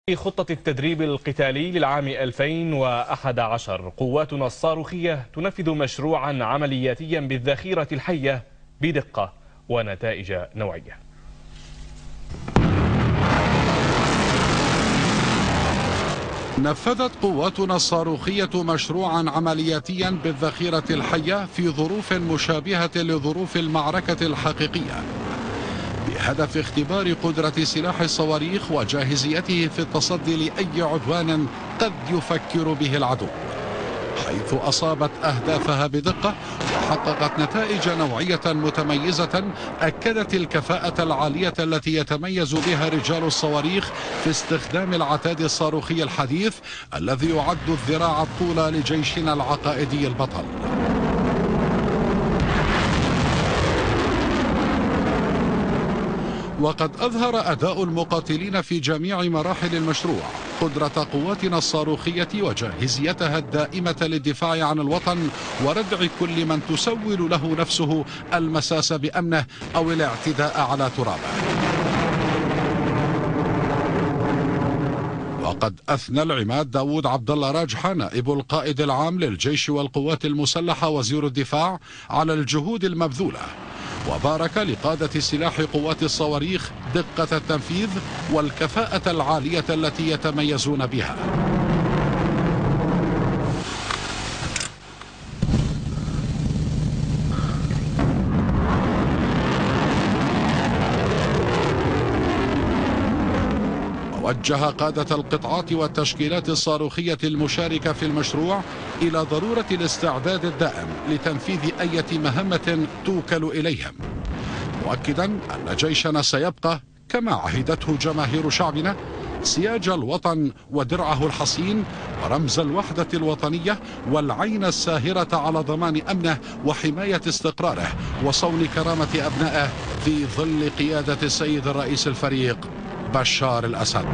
في خطة التدريب القتالي للعام 2011 قواتنا الصاروخية تنفذ مشروعا عملياتيا بالذخيرة الحية بدقة ونتائج نوعية. نفذت قواتنا الصاروخية مشروعا عملياتيا بالذخيرة الحية في ظروف مشابهة لظروف المعركة الحقيقية، بهدف اختبار قدرة سلاح الصواريخ وجاهزيته في التصدي لأي عدوان قد يفكر به العدو، حيث أصابت أهدافها بدقة وحققت نتائج نوعية متميزة أكدت الكفاءة العالية التي يتميز بها رجال الصواريخ في استخدام العتاد الصاروخي الحديث الذي يعد الذراع الطولى لجيشنا العقائدي البطل. وقد أظهر أداء المقاتلين في جميع مراحل المشروع قدرة قواتنا الصاروخية وجاهزيتها الدائمة للدفاع عن الوطن وردع كل من تسول له نفسه المساس بأمنه أو الاعتداء على ترابه. وقد أثنى العماد داود عبد الله راجحة نائب القائد العام للجيش والقوات المسلحة وزير الدفاع على الجهود المبذولة، وبارك لقادة سلاح قوات الصواريخ دقة التنفيذ والكفاءة العالية التي يتميزون بها. وجه قادة القطاعات والتشكيلات الصاروخية المشاركة في المشروع إلى ضرورة الاستعداد الدائم لتنفيذ أي مهمة توكل إليهم، مؤكدا أن جيشنا سيبقى كما عهدته جماهير شعبنا سياج الوطن ودرعه الحصين ورمز الوحدة الوطنية والعين الساهرة على ضمان أمنه وحماية استقراره وصون كرامة أبنائه في ظل قيادة السيد الرئيس الفريق بشار الأسد.